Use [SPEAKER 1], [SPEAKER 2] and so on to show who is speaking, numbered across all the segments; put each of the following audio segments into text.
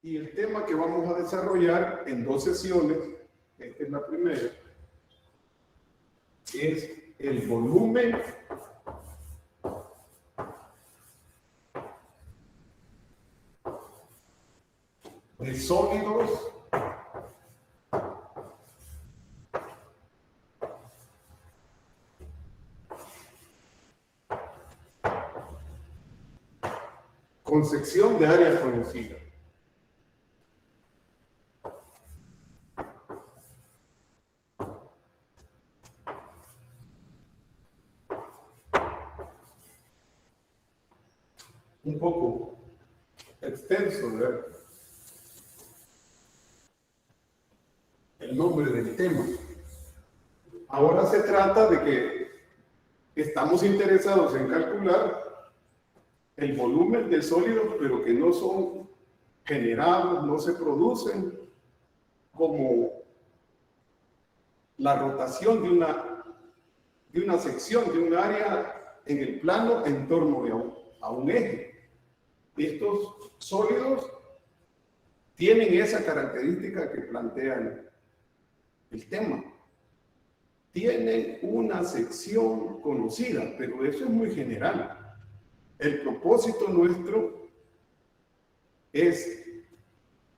[SPEAKER 1] Y el tema que vamos a desarrollar en 2 sesiones, esta es la primera, es el volumen de sólidos con sección de área conocida. Un poco extenso, ¿verdad? El nombre del tema. Ahora se trata de que estamos interesados en calcular el volumen de sólidos, pero que no son generados, no se producen, como la rotación de una sección, de un área en el plano en torno a un eje. Estos sólidos tienen esa característica que plantea el tema. Tienen una sección conocida, pero eso es muy general. El propósito nuestro es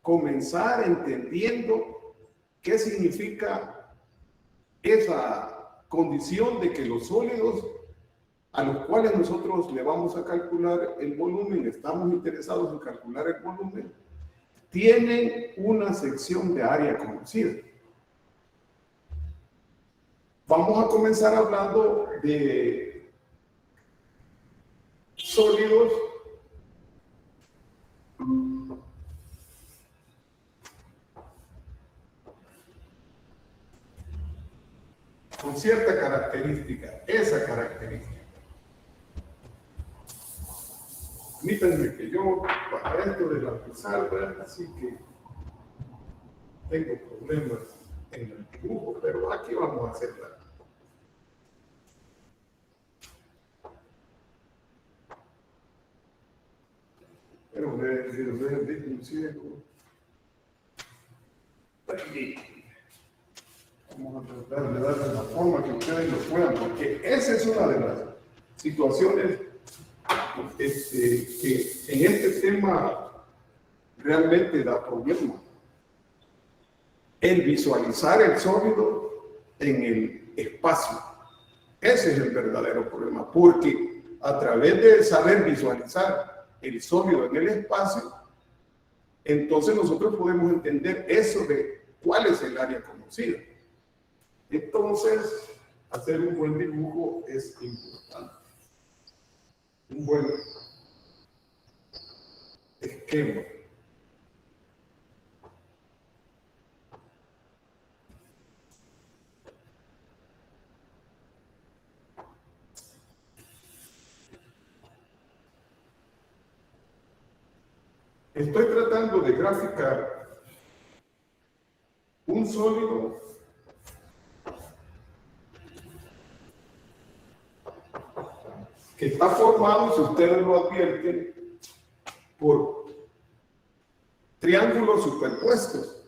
[SPEAKER 1] comenzar entendiendo qué significa esa condición de que los sólidos a los cuales nosotros le vamos a calcular el volumen, estamos interesados en calcular el volumen, tienen una sección de área conocida. Vamos a comenzar hablando de sólidos con cierta característica, esa característica. Permítanme que yo para esto de la pizarra, así que tengo problemas en el dibujo, pero aquí vamos a hacerla. Pero ver, inclusive, vamos a tratar de darle la forma que ustedes lo puedan, porque esa es una de las situaciones que en este tema realmente da problema. El visualizar el sólido en el espacio. Ese es el verdadero problema, porque a través de saber visualizar el sólido en el espacio, entonces nosotros podemos entender eso de cuál es el área conocida. Entonces, hacer un buen dibujo es importante. Un buen esquema. Estoy tratando de graficar un sólido que está formado, si ustedes lo advierten, por triángulos superpuestos.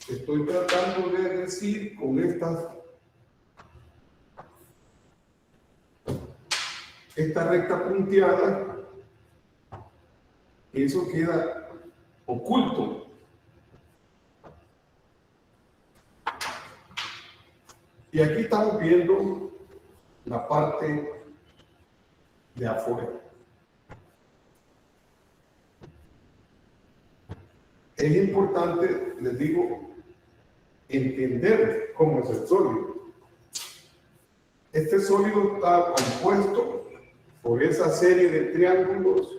[SPEAKER 1] Estoy tratando de decir con esta recta punteada, eso queda oculto. Y aquí estamos viendo la parte de afuera. Es importante, les digo, entender cómo es el sólido. Este sólido está compuesto por esa serie de triángulos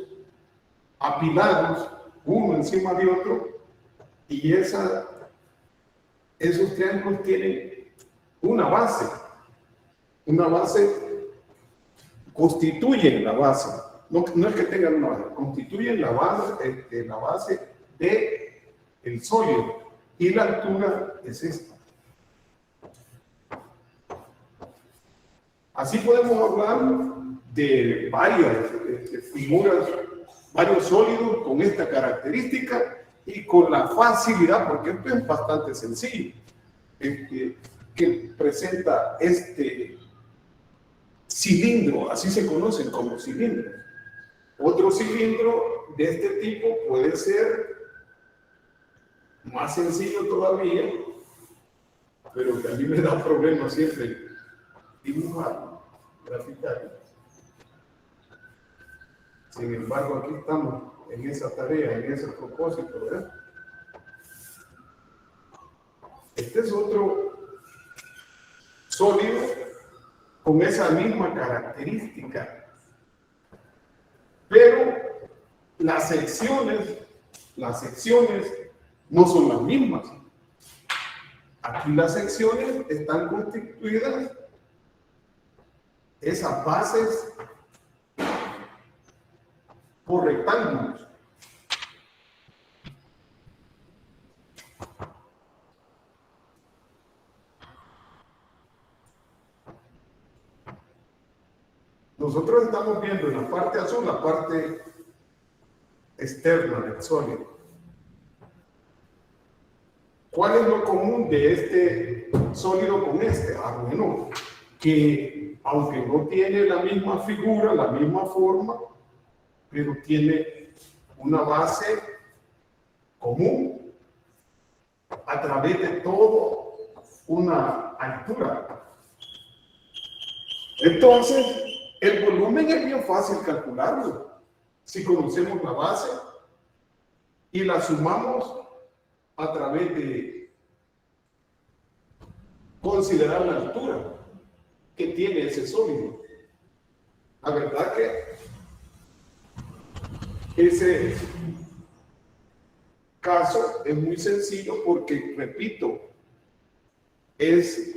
[SPEAKER 1] apilados, uno encima de otro, y esos triángulos tienen una base constituyen la base, no es que tengan una base, constituyen la base del sólido, y la altura es esta. Así podemos hablar de varias figuras varios sólidos con esta característica y con la facilidad, porque esto es bastante sencillo, que presenta este cilindro, así se conocen como cilindros. Otro cilindro de este tipo puede ser más sencillo todavía, pero que a mí me da problemas siempre dibujar, graficar. Sin embargo, aquí estamos en esa tarea, en ese propósito, ¿verdad? Este es otro sólido con esa misma característica, pero las secciones no son las mismas. Aquí las secciones están constituidas, esas bases, por rectángulos. Nosotros estamos viendo en la parte azul la parte externa del sólido. ¿Cuál es lo común de este sólido con este? Ah, bueno, que aunque no tiene la misma figura, la misma forma, pero tiene una base común a través de toda una altura. Entonces, el volumen es bien fácil calcularlo. Si conocemos la base y la sumamos a través de considerar la altura que tiene ese sólido. La verdad que ese caso es muy sencillo porque, repito, es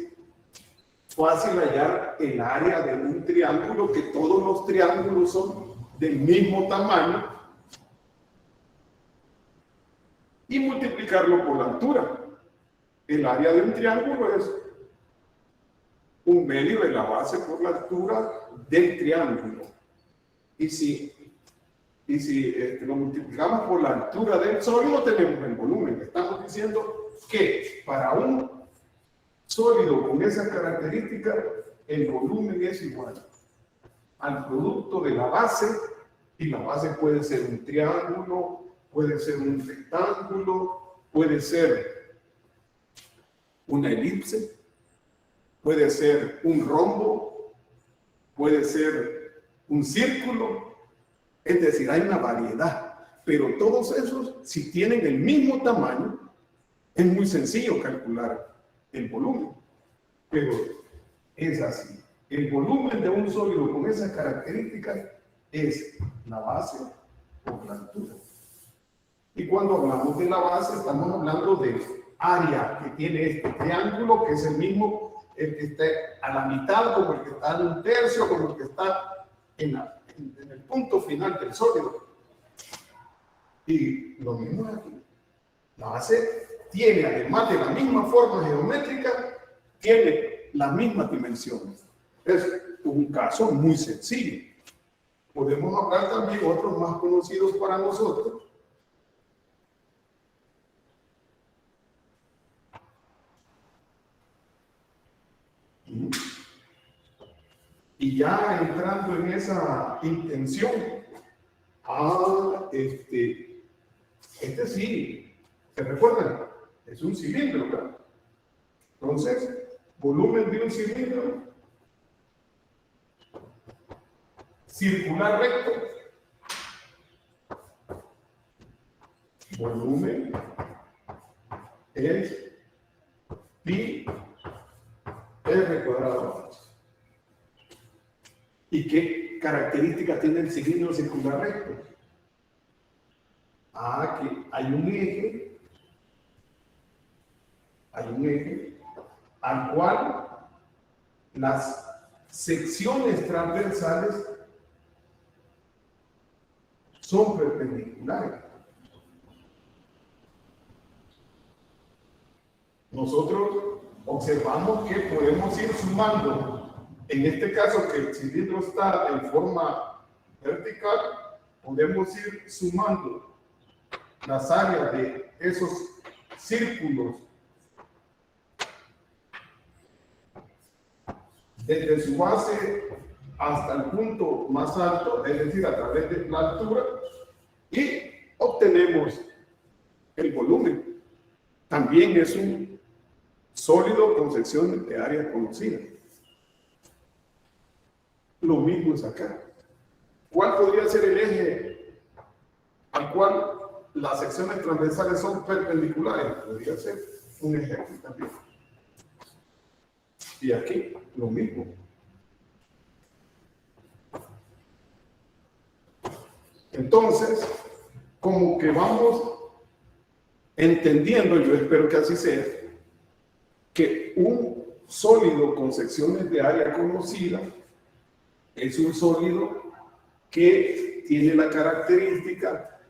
[SPEAKER 1] fácil hallar el área de un triángulo, que todos los triángulos son del mismo tamaño, y multiplicarlo por la altura. El área de un triángulo es un medio de la base por la altura del triángulo. Y si lo multiplicamos por la altura del sólido, tenemos el volumen. Estamos diciendo que para un sólido con esa característica, el volumen es igual al producto de la base, y la base puede ser un triángulo, puede ser un rectángulo, puede ser una elipse, puede ser un rombo, puede ser un círculo. Es decir, hay una variedad, pero todos esos, si tienen el mismo tamaño, es muy sencillo calcular el volumen. Pero es así. El volumen de un sólido con esas características es la base por la altura. Y cuando hablamos de la base, estamos hablando del área que tiene este triángulo, que es el mismo, el que está a la mitad, como el que está en un tercio, como el que está en el punto final del sólido. Y lo mismo aquí. La base tiene, además de la misma forma geométrica, tiene las mismas dimensiones. Es un caso muy sencillo. Podemos hablar también otros más conocidos para nosotros. Y ya entrando en esa intención, este sí, ¿se recuerdan? Es un cilindro, ¿verdad? Entonces, volumen de un cilindro circular recto, volumen es pi r cuadrado. ¿Y qué características tiene el cilindro circular recto? Que hay un eje al cual las secciones transversales son perpendiculares. Nosotros observamos que podemos ir sumando, en este caso que el cilindro está en forma vertical, podemos ir sumando las áreas de esos círculos desde su base hasta el punto más alto, es decir, a través de la altura, y obtenemos el volumen. También es un sólido con secciones de área conocida. Lo mismo es acá. ¿Cuál podría ser el eje al cual las secciones transversales son perpendiculares? Podría ser un eje aquí también. Y aquí lo mismo. Entonces, como que vamos entendiendo, yo espero que así sea, que un sólido con secciones de área conocida es un sólido que tiene la característica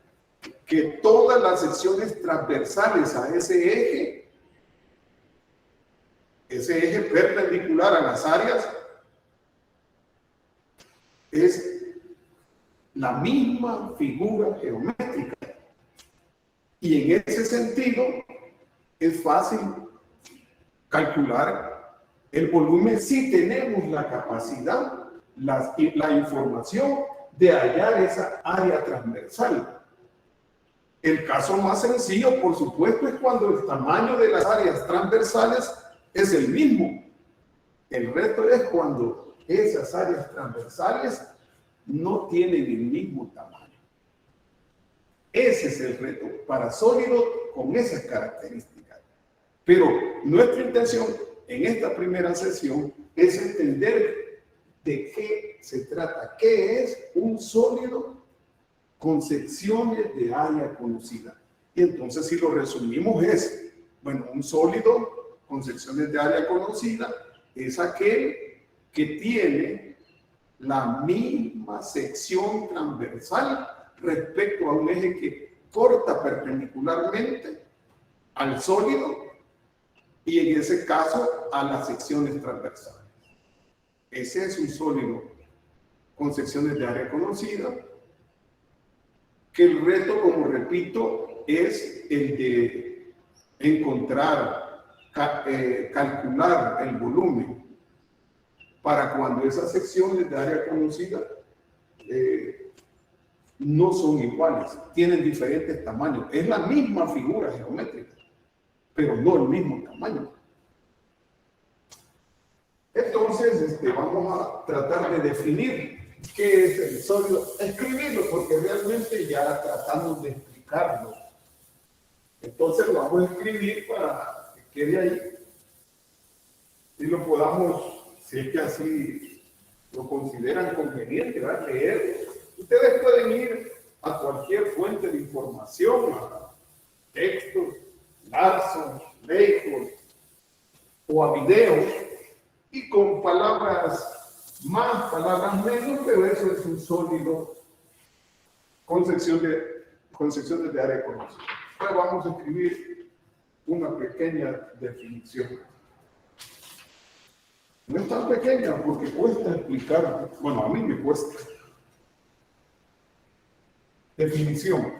[SPEAKER 1] que todas las secciones transversales a ese eje perpendicular a las áreas, es la misma figura geométrica. Y en ese sentido es fácil calcular el volumen si tenemos la capacidad, la información de hallar esa área transversal. El caso más sencillo, por supuesto, es cuando el tamaño de las áreas transversales es el mismo. El reto es cuando esas áreas transversales no tienen el mismo tamaño. Ese es el reto para sólidos con esas características. Pero nuestra intención en esta primera sesión es entender de qué se trata, qué es un sólido con secciones de área conocida. Y entonces, si lo resumimos, es, bueno, un sólido con secciones de área conocida es aquel que tiene la misma sección transversal respecto a un eje que corta perpendicularmente al sólido y en ese caso a las secciones transversales. Ese es un sólido con secciones de área conocida, que el reto, como repito, es el de encontrar, calcular el volumen para cuando esas secciones de área conocida no son iguales, tienen diferentes tamaños. Es la misma figura geométrica, pero no el mismo tamaño. Entonces, vamos a tratar de definir qué es el sólido, escribirlo, porque realmente ya tratamos de explicarlo. Entonces lo vamos a escribir para que quede ahí y lo podamos, si es que así lo consideran conveniente, ¿verdad? Leer. Ustedes pueden ir a cualquier fuente de información, a textos, Larson, Leighton, o a videos, y con palabras más, palabras menos, pero eso es un sólido con secciones de área conocida. Ahora vamos a escribir una pequeña definición. No es tan pequeña porque cuesta explicar, bueno, a mí me cuesta. Definición.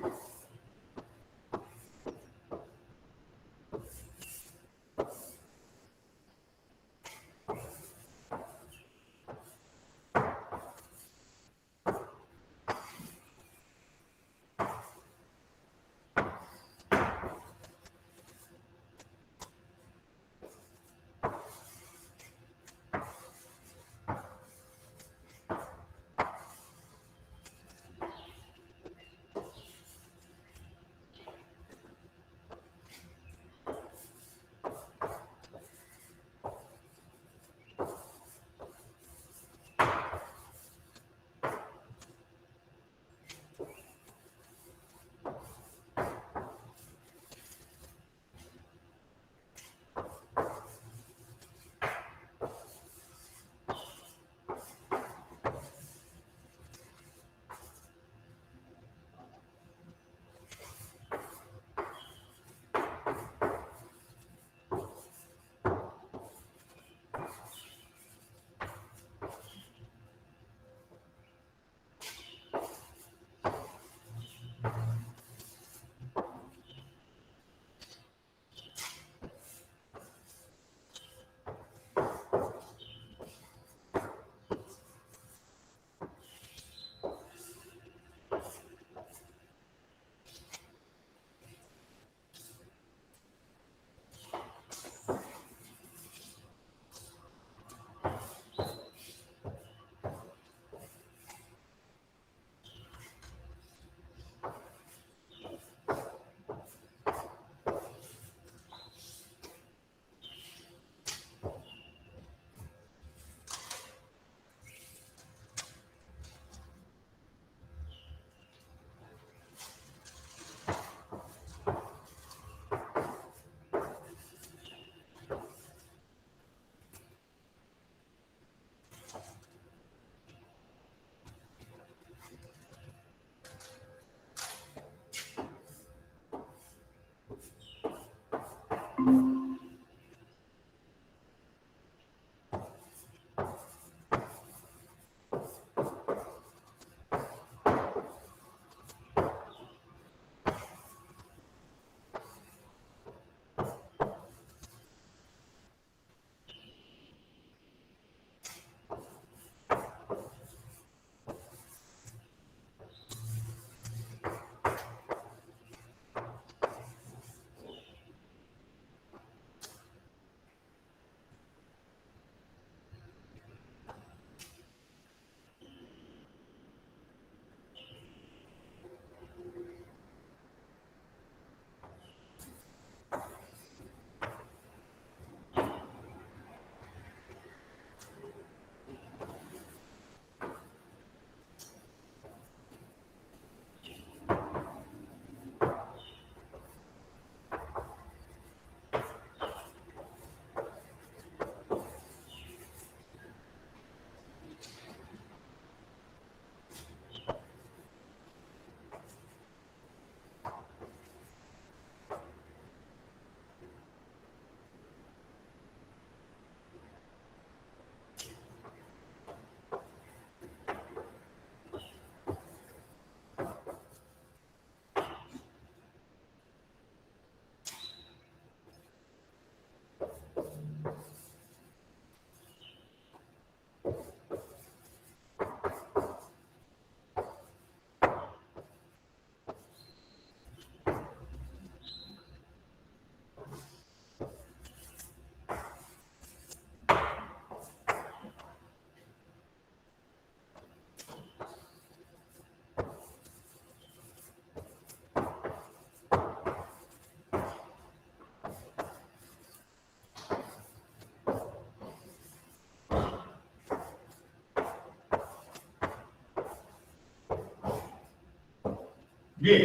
[SPEAKER 1] Bien,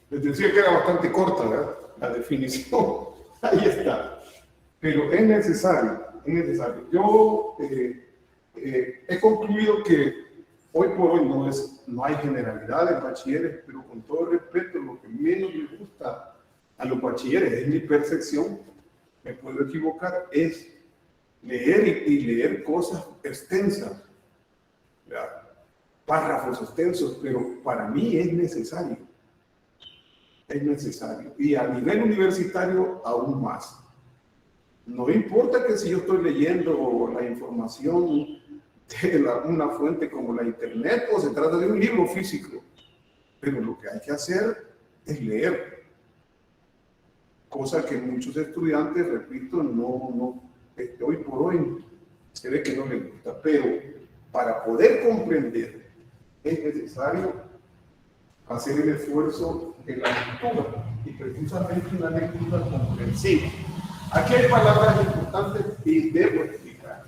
[SPEAKER 1] les decía que era bastante corta, ¿verdad? La definición. Ahí está. Pero es necesario, es necesario. Yo he concluido que hoy por hoy no hay generalidad de bachilleres, pero con todo respeto, lo que menos me gusta a los bachilleres, es mi percepción, me puedo equivocar, es leer y leer cosas extensas, ¿verdad? Párrafos extensos, pero para mí es necesario. Es necesario. Y a nivel universitario, aún más. No importa que si yo estoy leyendo la información de una fuente como la internet o se trata de un libro físico, pero lo que hay que hacer es leer. Cosa que muchos estudiantes, repito, hoy por hoy se ve que no les gusta. Pero para poder comprender, es necesario hacer el esfuerzo de la lectura, y precisamente una lectura comprensiva. Aquí hay palabras importantes y debo explicar.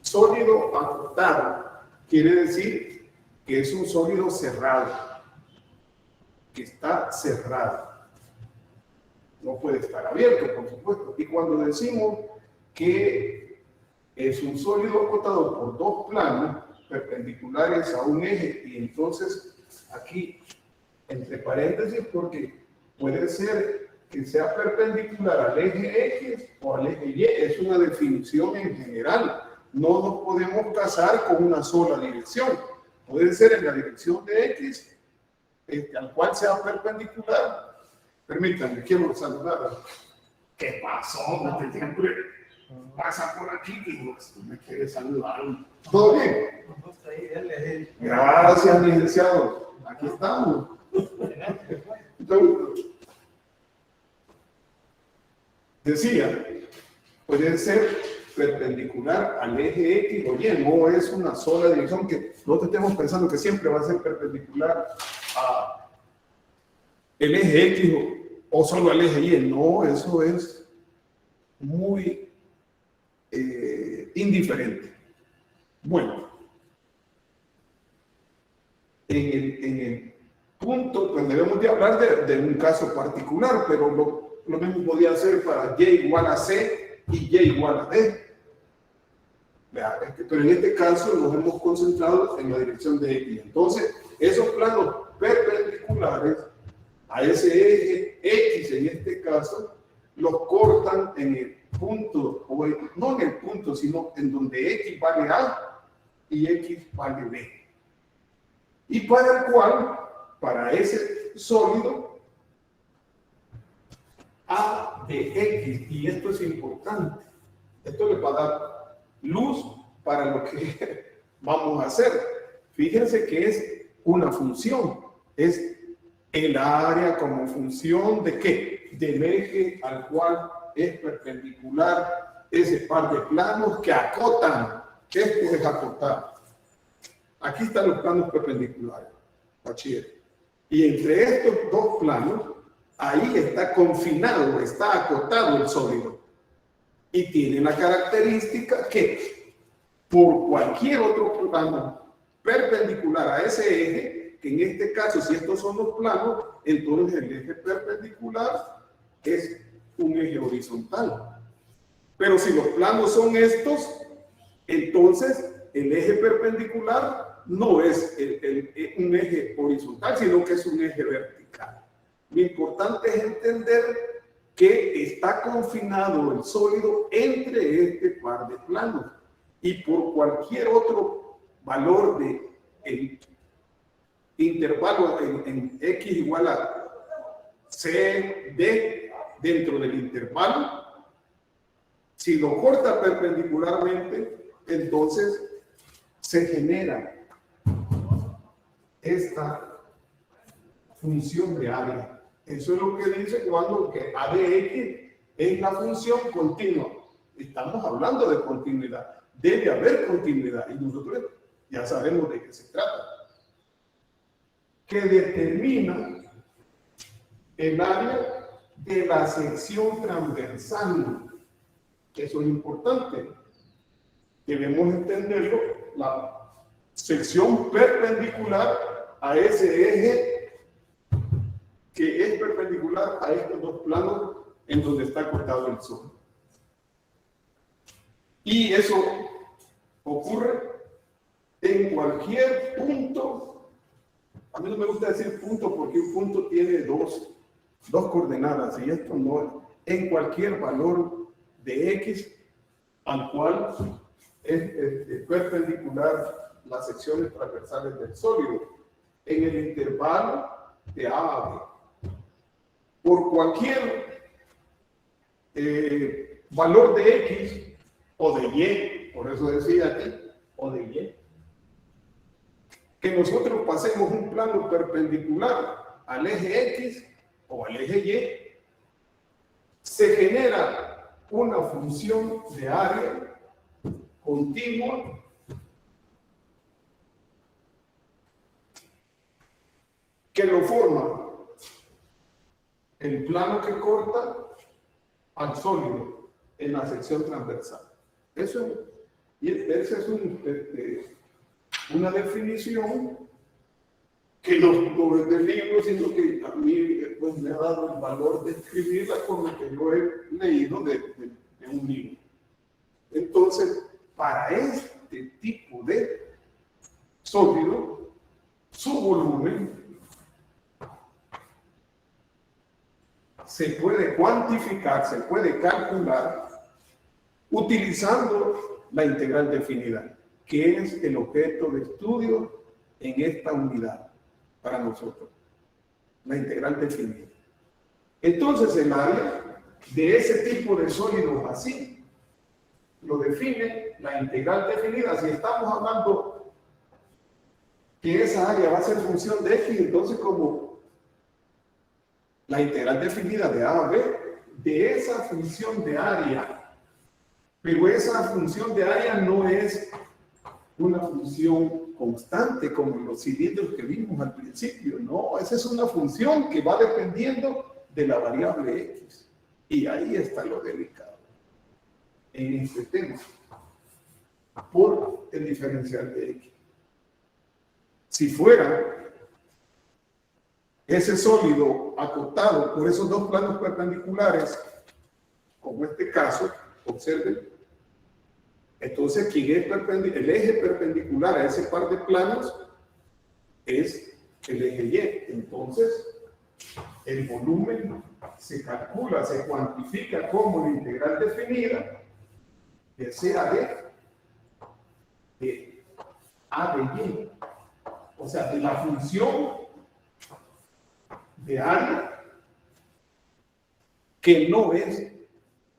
[SPEAKER 1] Sólido acotado quiere decir que es un sólido cerrado, que está cerrado. No puede estar abierto, por supuesto. Y cuando decimos que es un sólido acotado por dos planos perpendiculares a un eje, y entonces aquí entre paréntesis, porque puede ser que sea perpendicular al eje X o al eje Y, es una definición en general. No nos podemos casar con una sola dirección. Puede ser en la dirección de X, al cual sea perpendicular. Permítanme, quiero saludar. ¿Qué pasó? Este siempre pasa por aquí y no me quiere saludar. ¿Todo bien? Gracias, licenciado. Aquí estamos. Decía, puede ser perpendicular al eje X o Y, no es una sola dirección, que nosotros estemos pensando que siempre va a ser perpendicular a el eje X o solo al eje Y. No, eso es muy indiferente. Bueno, en el punto, pues debemos de hablar de un caso particular, pero lo mismo podía hacer para Y igual a C y Y igual a D. Pero en este caso nos hemos concentrado en la dirección de X. Entonces, esos planos perpendiculares a ese eje X en este caso, los cortan en el punto, o no en el punto, sino en donde X vale A y X vale B. Y para el cual, para ese sólido, A de X, y esto es importante, esto les va a dar luz para lo que vamos a hacer. Fíjense que es una función, es el área como función de ¿qué? Del eje al cual es perpendicular ese par de planos que acotan. Esto es acotar. Aquí están los planos perpendiculares, bachiller. Y entre estos dos planos, ahí está confinado, está acotado el sólido. Y tiene la característica que por cualquier otro plano perpendicular a ese eje, que en este caso, si estos son los planos, entonces el eje perpendicular es un eje horizontal. Pero si los planos son estos, entonces el eje perpendicular no es un eje horizontal, sino que es un eje vertical. Lo importante es entender que está confinado el sólido entre este par de planos y por cualquier otro valor de el intervalo en X igual a C, D dentro del intervalo, si lo corta perpendicularmente, entonces se genera esta función de área. Eso es lo que dice cuando que A de X es la función continua. Estamos hablando de continuidad. Debe haber continuidad y nosotros ya sabemos de qué se trata. Que determina el área de la sección transversal. Eso es importante. Debemos entenderlo. La sección perpendicular a ese eje que es perpendicular a estos dos planos en donde está cortado el sol. Y eso ocurre en cualquier punto. A mí no me gusta decir punto porque un punto tiene dos coordenadas y esto no es. En cualquier valor de X al cual es perpendicular las secciones transversales del sólido en el intervalo de A a B. Por cualquier valor de X o de Y, por eso decía aquí, o de Y, que nosotros pasemos un plano perpendicular al eje X o al eje Y, se genera una función de área continua que lo forma el plano que corta al sólido en la sección transversal. Esa es una definición que no es del libro, sino que a mí pues, me ha dado el valor de escribirla con lo que yo he leído de un libro. Entonces, para este tipo de sólido, su volumen se puede cuantificar, se puede calcular utilizando la integral definida, que es el objeto de estudio en esta unidad para nosotros, la integral definida. Entonces, el área de ese tipo de sólidos así lo define la integral definida. Si estamos hablando que esa área va a ser función de X, entonces como la integral definida de A a B, de esa función de área, pero esa función de área no es una función constante como los cilindros que vimos al principio, no, esa es una función que va dependiendo de la variable X, y ahí está lo delicado en este tema, por el diferencial de X. Si fuera ese sólido acotado por esos dos planos perpendiculares, como este caso, observen, entonces quien es el eje perpendicular a ese par de planos es el eje Y. Entonces, el volumen se calcula, se cuantifica como la integral definida de sea de A de Y. O sea, de la función de área que no es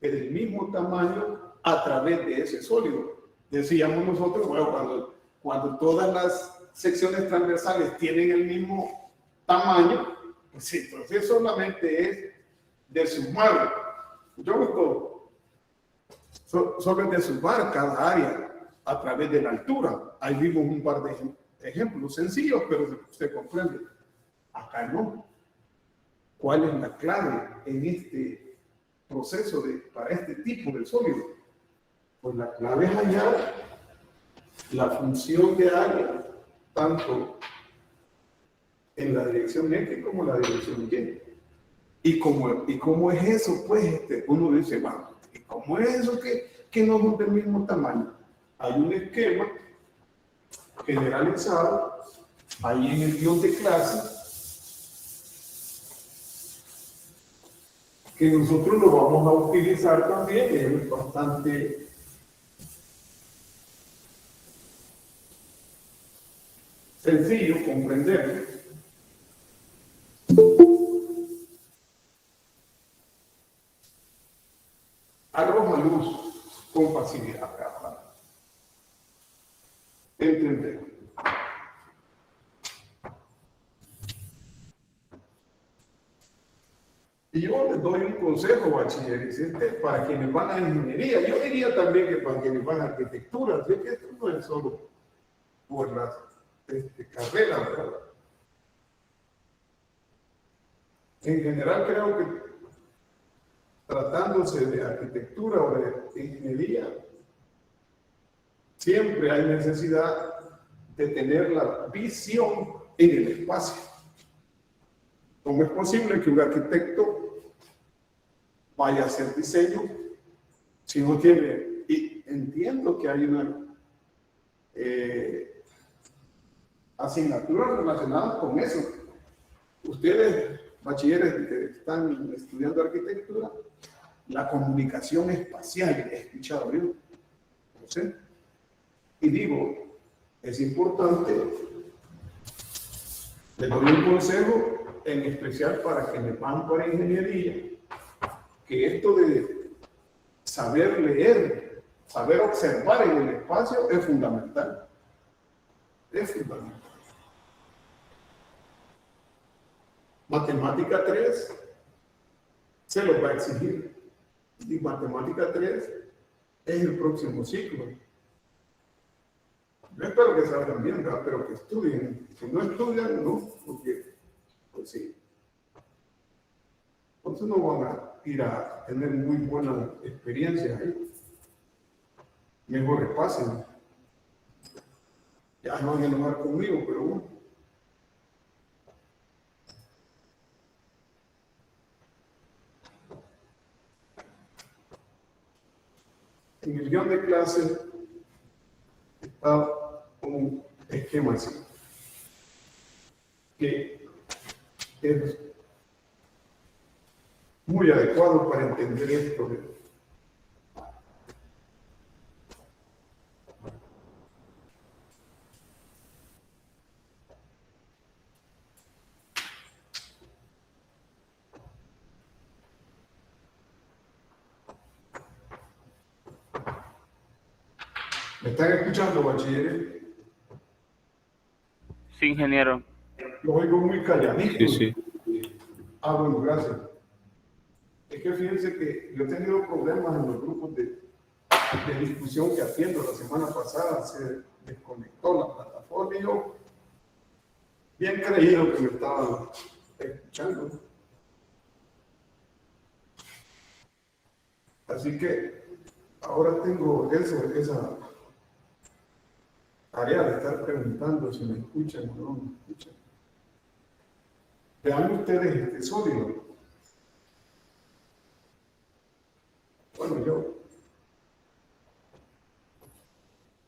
[SPEAKER 1] del mismo tamaño a través de ese sólido. Decíamos nosotros, bueno, cuando todas las secciones transversales tienen el mismo tamaño, pues entonces solamente es de sumar. Solo es de sumar cada área a través de la altura. Ahí vimos un par de ejemplos sencillos, pero se comprende. Acá no. ¿Cuál es la clave en este proceso para este tipo de sólido? Pues la clave es hallar la función de área tanto en la dirección X como en la dirección Y. ¿Y cómo es eso? Pues uno dice, bueno, ¿y cómo es eso que no son del mismo tamaño? Hay un esquema generalizado ahí en el guión de clase que nosotros lo vamos a utilizar también, es bastante sencillo comprender. Arroja luz con facilidad para entender. Y yo les doy un consejo, bachilleres, para quienes van a ingeniería. Yo diría también que para quienes van a arquitectura, así que esto no es solo por las carreras, ¿verdad? En general creo que tratándose de arquitectura o de ingeniería, siempre hay necesidad de tener la visión en el espacio. ¿Cómo es posible que un arquitecto vaya a hacer diseño si no tiene? Y entiendo que hay una asignatura relacionada con eso. Ustedes, bachilleres que están estudiando arquitectura, la comunicación espacial, he escuchado yo, no sé. Y digo, es importante, les doy un consejo en especial para quienes van para ingeniería, que esto de saber leer, saber observar en el espacio es fundamental. Es fundamental. Matemática 3 se lo va a exigir. Y Matemática 3 es el próximo ciclo. Yo espero que salgan bien, ¿verdad? Pero que estudien. Si no estudian, no, porque, pues sí. Entonces no van a ir a tener muy buena experiencia ahí. Mejor repasen. Ya no van a enojar conmigo, pero bueno. En el guión de clase está un esquema así, que es muy adecuado para entender esto. ¿Me están escuchando, bachilleres?
[SPEAKER 2] Sí, ingeniero.
[SPEAKER 1] Lo oigo muy calladito.
[SPEAKER 2] Sí.
[SPEAKER 1] Ah, bueno, gracias. Es que fíjense que yo he tenido problemas en los grupos de discusión que atiendo. La semana pasada se desconectó la plataforma y yo bien creído que me estaban escuchando. Así que ahora tengo esa tarea de estar preguntando si me escuchan o no me escuchan. Vean ustedes este sólido. Bueno, yo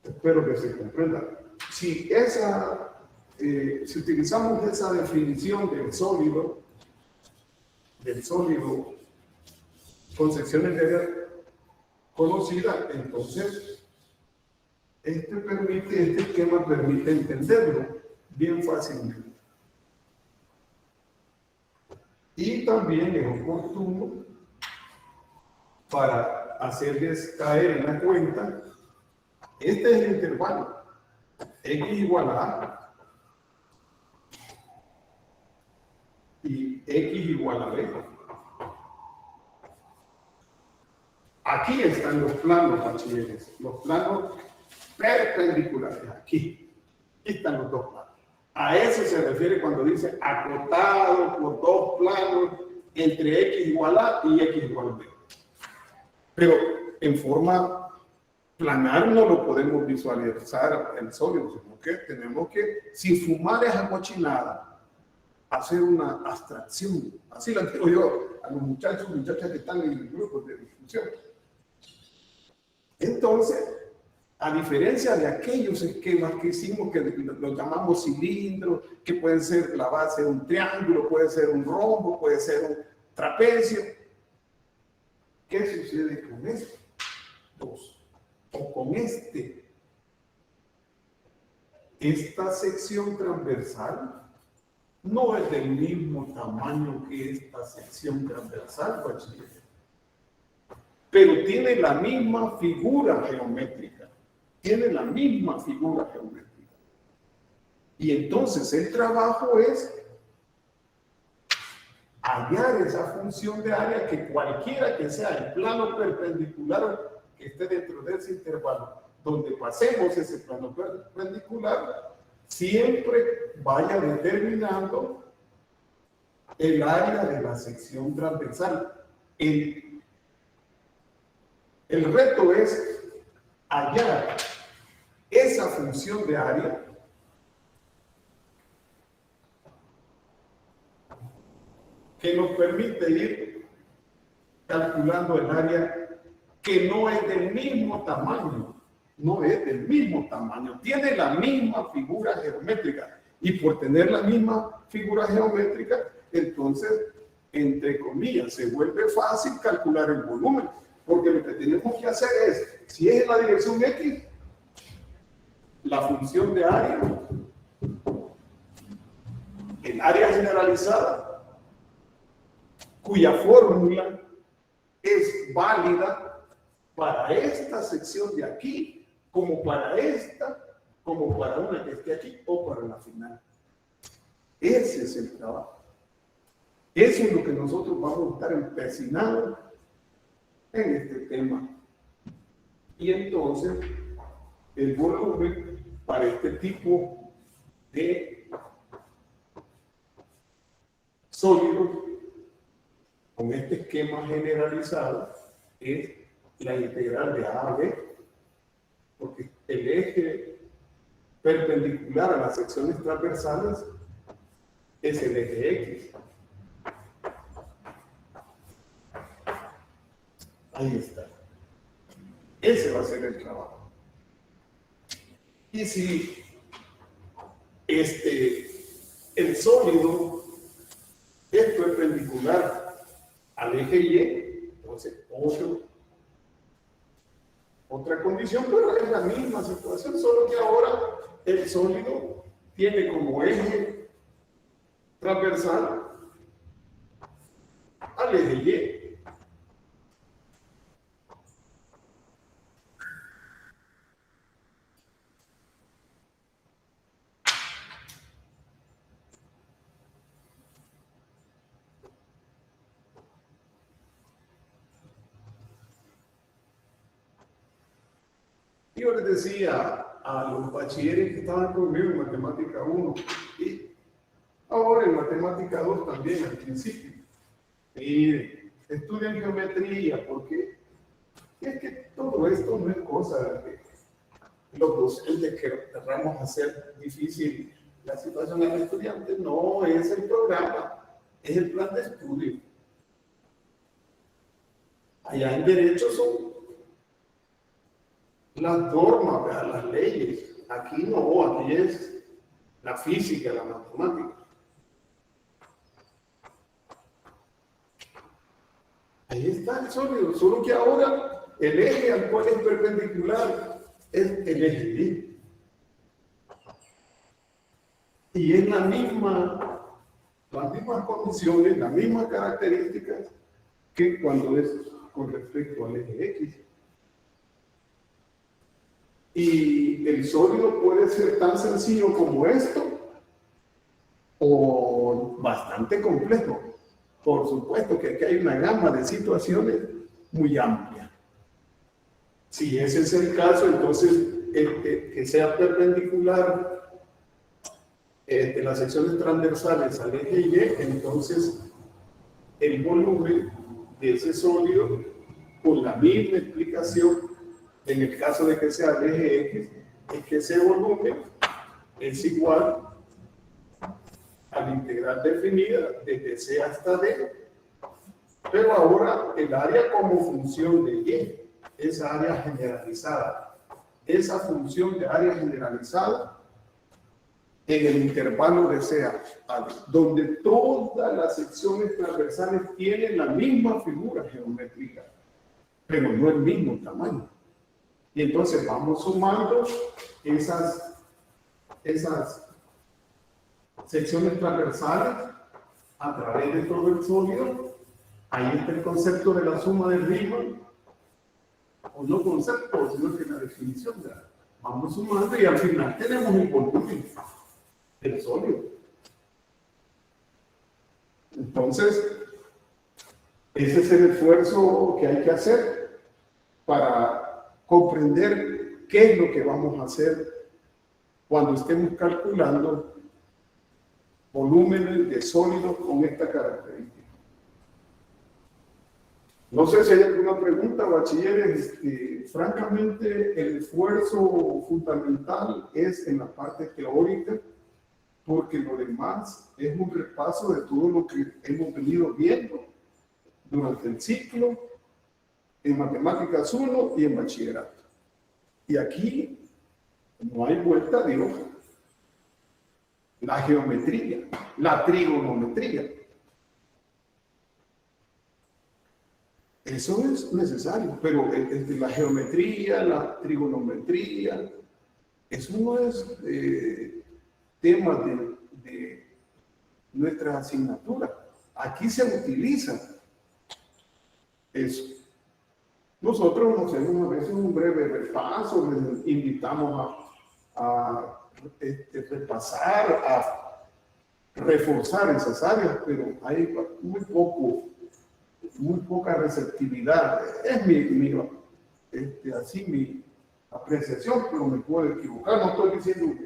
[SPEAKER 1] espero que se comprenda. Si utilizamos esa definición del sólido, del sólido con secciones de área conocida, entonces este esquema permite entenderlo bien fácilmente. Y también es oportuno para hacerles caer en la cuenta, este es el intervalo, x igual a A y x igual a B. Aquí están los planos, bachilleres, los planos perpendiculares, aquí están los dos planos. A eso se refiere cuando dice acotado por dos planos entre x igual a y x igual a b. Pero en forma planar no lo podemos visualizar el sólido, sino que tenemos que, sin fumar esa cochinada, hacer una abstracción. Así lo digo yo a los muchachos y muchachas que están en el grupo de discusión. Entonces, a diferencia de aquellos esquemas que hicimos, que los llamamos cilindros, que pueden ser la base de un triángulo, puede ser un rombo, puede ser un trapecio. ¿Qué sucede con estos dos? O con este. Esta sección transversal no es del mismo tamaño que esta sección transversal, bachiller, pero tiene la misma figura geométrica. Tiene la misma figura geométrica. Y entonces el trabajo es hallar esa función de área que cualquiera que sea el plano perpendicular que esté dentro de ese intervalo, donde pasemos ese plano perpendicular, siempre vaya determinando el área de la sección transversal. El reto es hallar esa función de área que nos permite ir calculando el área que no es del mismo tamaño, no es del mismo tamaño, tiene la misma figura geométrica, y por tener la misma figura geométrica, entonces, entre comillas, se vuelve fácil calcular el volumen, porque lo que tenemos que hacer es, si es en la dirección X, la función de área, el área generalizada, cuya fórmula es válida para esta sección de aquí, como para esta, como para una que esté aquí o para la final. Ese es el trabajo. Eso es lo que nosotros vamos a estar empecinados en este tema. Y entonces, el volumen para este tipo de sólidos con este esquema generalizado es la integral de A a B, porque el eje perpendicular a las secciones transversales es el eje X. Ahí está. Ese va a ser el trabajo. Y si el sólido es perpendicular al eje Y, entonces otra condición, pero es la misma situación, solo que ahora el sólido tiene como eje transversal al eje Y. Yo les decía a los bachilleres que estaban conmigo en Matemática 1 y ahora en Matemática 2 también al principio. Miren, estudian geometría porque es que todo esto no es cosa de los docentes que querramos hacer difícil la situación del estudiante, no, es el programa, es el plan de estudio. Allá en Derecho son las normas, las leyes. Aquí no, aquí es la física, la matemática. Ahí está el sólido, solo que ahora el eje al cual es perpendicular es el eje Y. Y es las mismas condiciones, las mismas características que cuando es con respecto al eje X. Y el sólido puede ser tan sencillo como esto o bastante complejo. Por supuesto que aquí hay una gama de situaciones muy amplia. Si ese es el caso, entonces que sea perpendicular de las secciones transversales al eje Y, entonces el volumen de ese sólido, con la misma explicación, en el caso de que sea el eje X, es que ese volumen es igual a la integral definida desde C hasta D, pero ahora el área como función de Y, esa área generalizada, esa función de área generalizada en el intervalo de C a D, donde todas las secciones transversales tienen la misma figura geométrica, pero no el mismo tamaño. Y entonces vamos sumando esas secciones transversales a través de todo el sólido. Ahí está el concepto de la suma de Riemann, o no concepto, sino que la definición de la vamos sumando y al final tenemos el volumen del sólido. Entonces, ese es el esfuerzo que hay que hacer para comprender qué es lo que vamos a hacer cuando estemos calculando volúmenes de sólidos con esta característica. No sé si hay alguna pregunta, bachilleres. Francamente, el esfuerzo fundamental es en la parte teórica, porque lo demás es un repaso de todo lo que hemos venido viendo durante el ciclo, en Matemáticas 1 y en Bachillerato. Y aquí no hay vuelta de hoja. La geometría, la trigonometría. Eso es necesario, pero la geometría, la trigonometría, eso no es tema de nuestra asignatura. Aquí se utiliza eso. Nosotros nos hacemos a veces un breve repaso, les invitamos a repasar, a reforzar esas áreas, pero hay muy poca receptividad. Es mi apreciación, pero me puedo equivocar. No estoy diciendo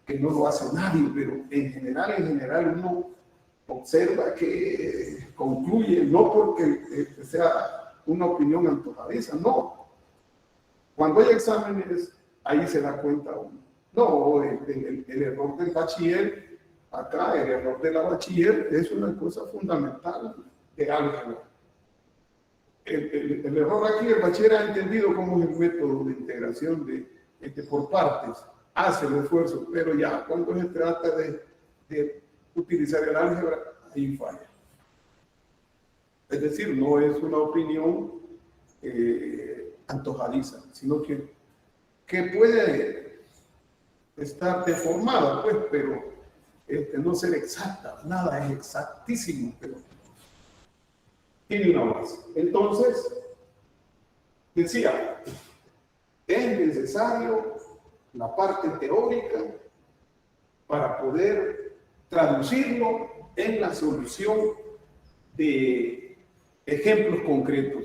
[SPEAKER 1] que no lo hace nadie, pero en general uno observa que concluye, no porque sea una opinión antojadiza, no. Cuando hay exámenes, ahí se da cuenta uno. No, el error del bachiller, acá el error de la bachiller es una cosa fundamental de álgebra. El error aquí, el bachiller ha entendido cómo es el método de integración por partes, hace el esfuerzo, pero ya cuando se trata de utilizar el álgebra, ahí falla. Es decir, no es una opinión antojadiza, sino que puede estar deformada, pues, pero no ser exacta, nada es exactísimo, pero tiene una base. Entonces, decía, es necesario la parte teórica para poder traducirlo en la solución de ejemplos concretos.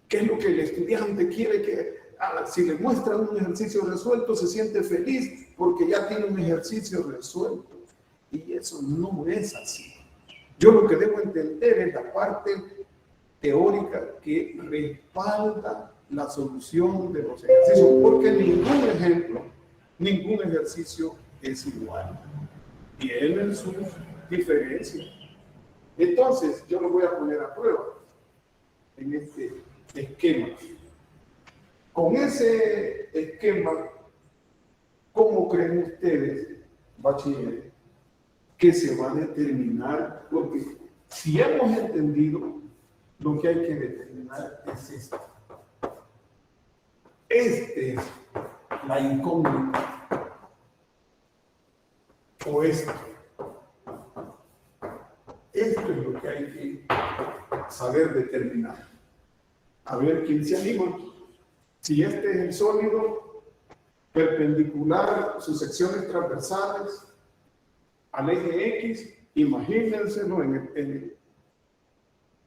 [SPEAKER 1] ¿Qué es lo que el estudiante quiere que si le muestran un ejercicio resuelto se siente feliz porque ya tiene un ejercicio resuelto? Y eso no es así. Yo lo que debo entender es la parte teórica que respalda la solución de los ejercicios, porque ningún ejercicio es igual. Tienen sus diferencias. Entonces, yo lo voy a poner a prueba en este esquema. Con ese esquema, ¿cómo creen ustedes, bachilleres, que se va a determinar? Porque si hemos entendido lo que hay que determinar es esto. Este es la incógnita. O esto. Esto es lo que hay que saber determinar. A ver quién se anima. Si este es el sólido perpendicular, sus secciones transversales al eje X, imagínenselo en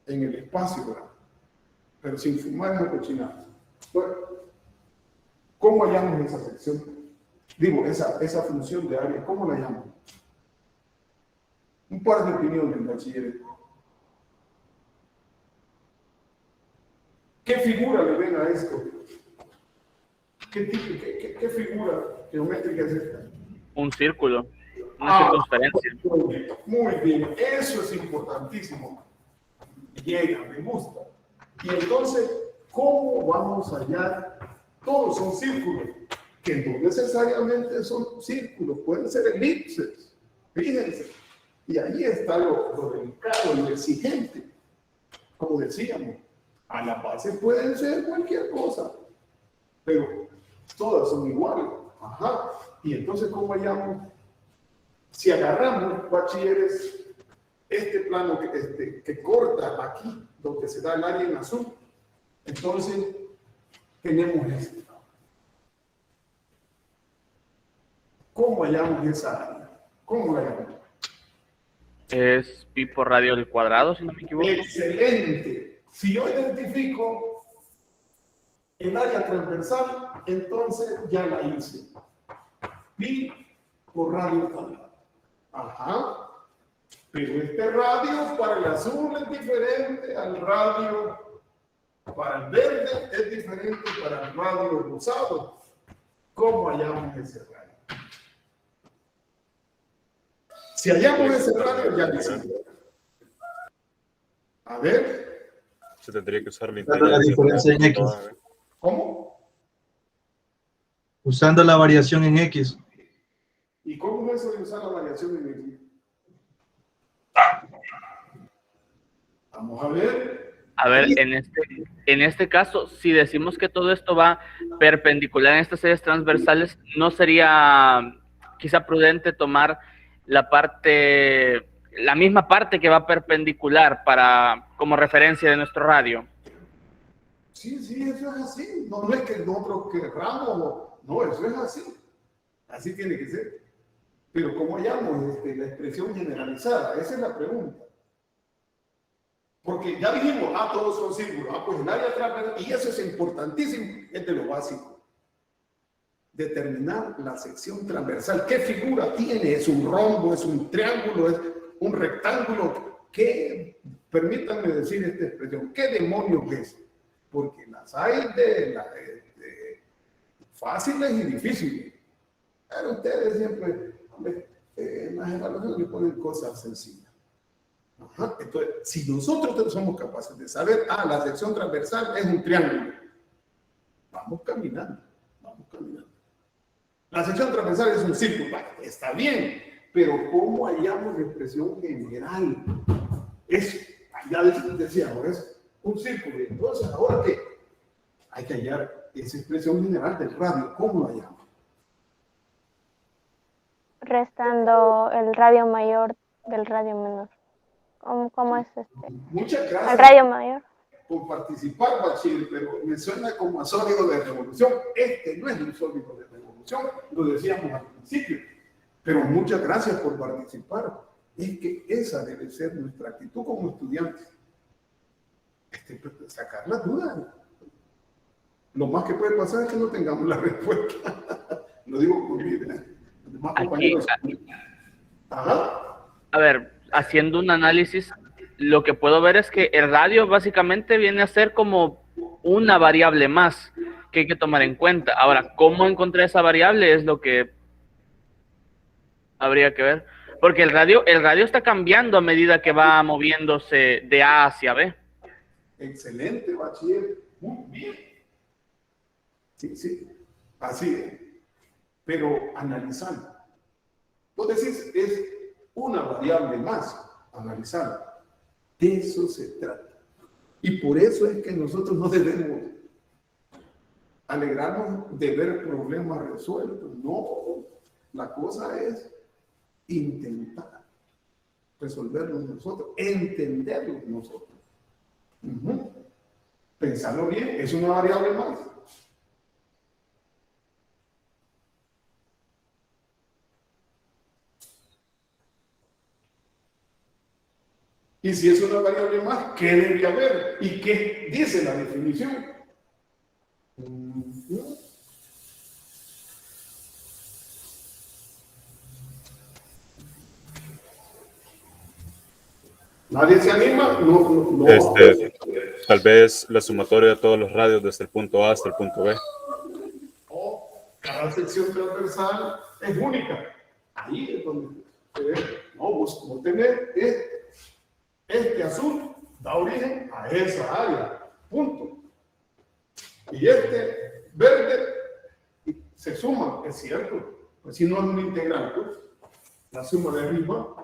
[SPEAKER 1] el espacio, ¿verdad? Pero sin fumar esa cochinada. Bueno, ¿cómo hallamos esa sección? Digo, esa función de área, ¿cómo la llamo? Un par de opiniones, bachilleres. ¿Qué figura le ven a esto? ¿Qué figura geométrica es esta?
[SPEAKER 2] Un círculo, una circunferencia.
[SPEAKER 1] Muy bien, eso es importantísimo. Llega, me gusta. Y entonces, ¿cómo vamos a hallar? Todos son círculos, que no necesariamente son círculos, pueden ser elipses. Fíjense. Y ahí está lo delicado, lo exigente. Como decíamos, a la base pueden ser cualquier cosa, pero todas son iguales. Ajá. Y entonces, ¿cómo hallamos? Si agarramos, bachilleres, este plano que corta aquí, donde se da el área en azul, entonces tenemos esto. ¿Cómo hallamos esa área? ¿Cómo la hallamos?
[SPEAKER 2] Es pi por radio al cuadrado, si no me equivoco.
[SPEAKER 1] Excelente. Si yo identifico el área transversal, entonces ya la hice. Pi por radio al cuadrado. Ajá. Pero este radio para el azul es diferente al radio para el verde, es diferente para el radio rosado. ¿Cómo hallamos ese radio? Si hallamos ese radio, ya lo hicimos. A ver.
[SPEAKER 3] Se tendría que usar
[SPEAKER 4] la diferencia en X.
[SPEAKER 1] ¿Cómo?
[SPEAKER 4] Usando la variación en X.
[SPEAKER 1] ¿Y cómo es eso de usar la variación en X? Vamos a ver.
[SPEAKER 2] A ver, en este caso, si decimos que todo esto va perpendicular en estas series transversales, ¿no sería quizá prudente tomar la misma parte que va perpendicular como referencia de nuestro radio?
[SPEAKER 1] Sí, eso es así. No es que nosotros querramos, no, eso es así. Así tiene que ser. Pero ¿cómo hallamos la expresión generalizada? Esa es la pregunta. Porque ya dijimos, todos son círculos, pues el área transversal, y eso es importantísimo, es de lo básico. Determinar la sección transversal. ¿Qué figura tiene? ¿Es un rombo? ¿Es un triángulo? ¿Es un rectángulo? Permítanme decir esta expresión, ¿qué demonios es? Porque las hay fáciles y difíciles. Pero ustedes siempre, en las evaluaciones le ponen cosas sencillas. Ajá. Entonces, si nosotros somos capaces de saber, la sección transversal es un triángulo, vamos caminando. La sección transversal es un círculo, está bien, pero ¿cómo hallamos la expresión general? Ya decíamos, es un círculo. Entonces, ¿ahora qué? Hay que hallar esa expresión general del radio. ¿Cómo la hallamos?
[SPEAKER 5] Restando el radio mayor del radio menor. ¿Cómo es
[SPEAKER 1] Muchas gracias.
[SPEAKER 5] el radio mayor?
[SPEAKER 1] Por participar, bachiller, pero me suena como a sólido de revolución. Este no es un sólido de revolución, lo decíamos al principio. Pero muchas gracias por participar. Es que esa debe ser nuestra actitud como estudiantes. Sacar las dudas. Lo más que puede pasar es que no tengamos la respuesta. Lo digo por mí. Demás compañeros. Ajá.
[SPEAKER 2] A ver, haciendo un análisis, lo que puedo ver es que el radio básicamente viene a ser como una variable más que hay que tomar en cuenta. Ahora, ¿cómo encontrar esa variable? Es lo que habría que ver. Porque el radio está cambiando a medida que va moviéndose de A hacia B.
[SPEAKER 1] Excelente, bachiller. Muy bien. Sí. Así es. Pero analizando. Vos decís, es una variable más. Analizando. De eso se trata. Y por eso es que nosotros no debemos alegrarnos de ver problemas resueltos. No, la cosa es intentar resolverlos nosotros, entenderlos nosotros. Pensarlo bien, es una variable más. Y si es una variable más, ¿qué debe haber? ¿Y qué dice la definición? ¿Nadie se anima? No.
[SPEAKER 3] Tal vez la sumatoria de todos los radios desde el punto A hasta el punto B.
[SPEAKER 1] Cada sección transversal es única. Ahí es donde se ve. No, vos tenés este azul da origen a esa área. Punto. Y este verde se suma, es cierto. Pues si no es un integral, pues, la suma de arriba,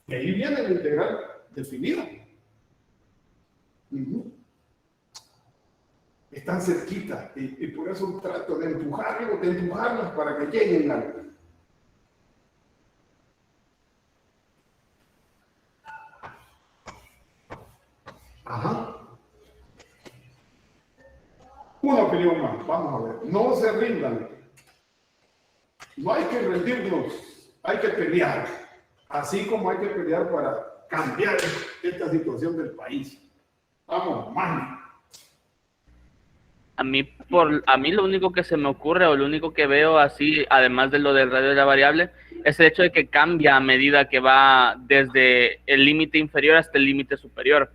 [SPEAKER 1] y ahí viene la integral definida. Están cerquita y por eso trato de empujarlas para que lleguen a... Ajá. Una opinión más, vamos a ver. No se rindan. No hay que rendirnos, hay que pelear. Así como hay que pelear para cambiar esta situación del país. Vamos, man.
[SPEAKER 2] A mí lo único que se me ocurre o lo único que veo así, además de lo del radio de la variable, es el hecho de que cambia a medida que va desde el límite inferior hasta el límite superior.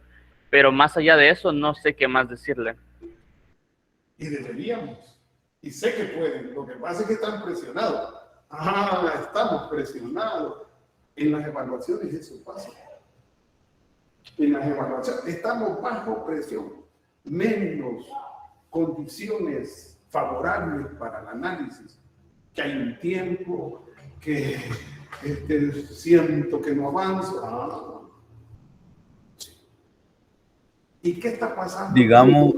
[SPEAKER 2] Pero más allá de eso, no sé qué más decirle.
[SPEAKER 1] Y deberíamos. Y sé que pueden. Lo que pasa es que están presionados. Estamos presionados. En las evaluaciones eso pasa. En las evaluaciones estamos bajo presión. Menos condiciones favorables para el análisis. Que hay un tiempo, que siento que no avanzo. ¿Y qué está pasando?
[SPEAKER 6] Digamos,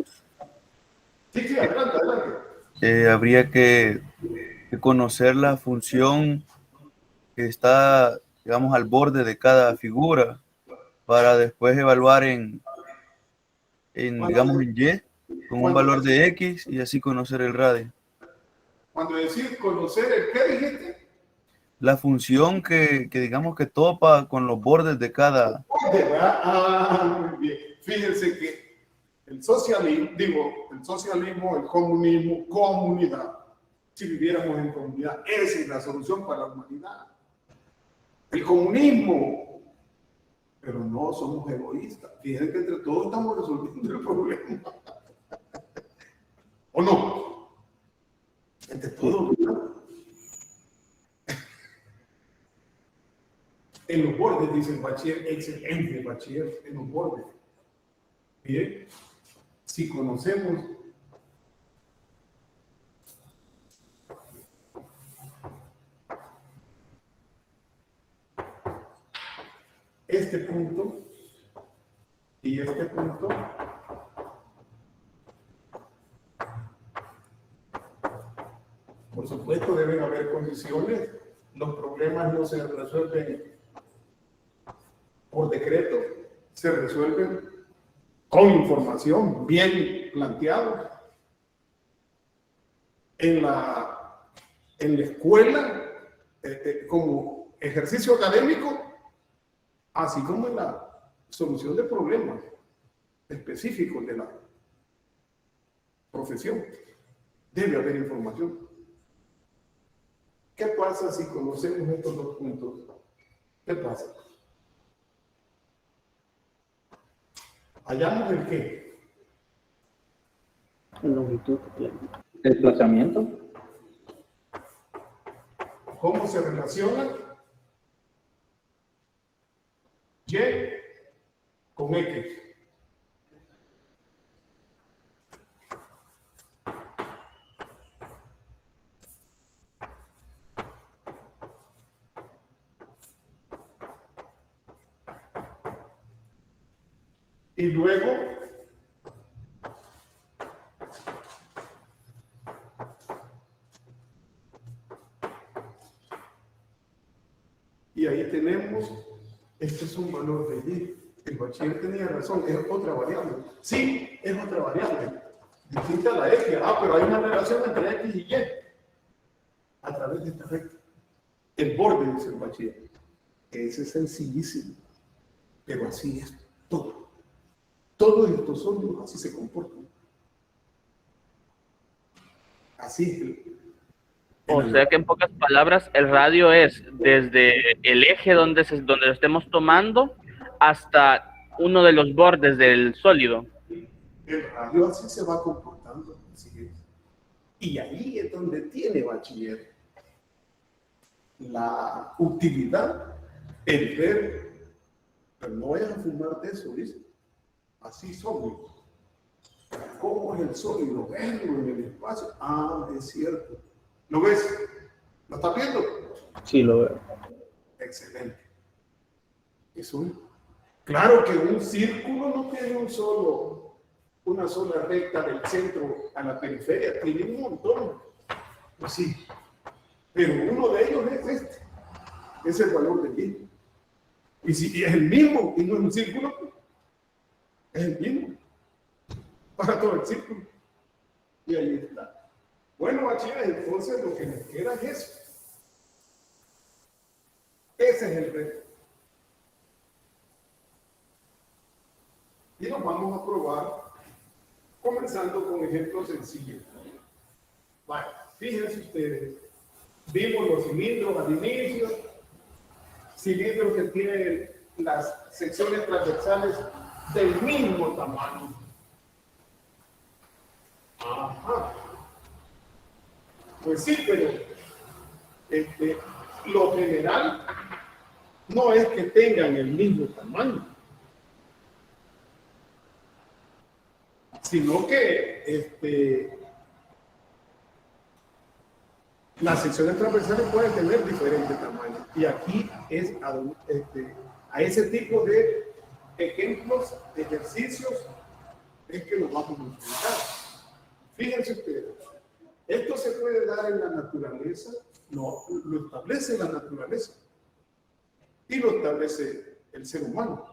[SPEAKER 1] Sí, adelante.
[SPEAKER 6] habría que conocer la función que está, digamos, al borde de cada figura para después evaluar digamos, en Y con un valor de X y así conocer el radio.
[SPEAKER 1] Cuando decir conocer el qué dijiste,
[SPEAKER 6] La función que digamos que topa con los bordes de cada...
[SPEAKER 1] muy bien. Fíjense que el socialismo, el comunismo, comunidad. Si viviéramos en comunidad, esa es la solución para la humanidad. El comunismo, pero no somos egoístas. Fíjense que entre todos estamos resolviendo el problema. ¿O no? Entre todos. En los bordes, dice el bachiller, excelente bachiller, en los bordes. Bien, si conocemos este punto y este punto, por supuesto deben haber condiciones. Los problemas no se resuelven por decreto, se resuelven con información bien planteada. En la escuela, como ejercicio académico, así como en la solución de problemas específicos de la profesión, debe haber información. ¿Qué pasa si conocemos estos dos puntos? ¿Qué pasa? ¿Hallamos el qué?
[SPEAKER 7] Longitud, desplazamiento.
[SPEAKER 1] ¿Cómo se relaciona Y con X? Y luego Y ahí tenemos, este es un valor de Y. El bachiller tenía razón, es otra variable. Sí, es otra variable. Distinta a la X. Pero hay una relación entre X y Y a través de esta recta. El borde, dice el bachiller. Ese es sencillísimo. Pero así es todo. Todos estos sólidos así se comportan. Así es.
[SPEAKER 2] O sea que en pocas palabras, el radio es desde el eje donde lo estemos tomando hasta uno de los bordes del sólido.
[SPEAKER 1] El radio así se va comportando. Así es. Y ahí es donde tiene bachiller la utilidad, el ver, pero no vayas a fumar de eso, dice. Así somos. ¿Cómo es el sólido? Verlo en el espacio. Es cierto. ¿Lo ves? ¿Lo estás viendo?
[SPEAKER 7] Sí, lo veo.
[SPEAKER 1] Excelente. Claro que un círculo no tiene una sola recta del centro a la periferia, tiene un montón. Pues sí. Pero uno de ellos es este. Es el valor de Y. Y si es el mismo y no es un círculo, es el mismo. Para todo el círculo. Y ahí está. Bueno, bachilleres, entonces lo que nos queda es eso. Ese es el reto. Y nos vamos a probar comenzando con ejemplos sencillos. Vale, fíjense ustedes. Vimos los cilindros al inicio, cilindros que tienen las secciones transversales del mismo tamaño. Ajá. Pues sí, pero lo general no es que tengan el mismo tamaño, sino que las secciones transversales pueden tener diferentes tamaños. Y aquí es a ese tipo de ejemplos, de ejercicios, es que nos vamos a enfrentar. Fíjense ustedes. Esto se puede dar en la naturaleza, no, lo establece la naturaleza y lo establece el ser humano.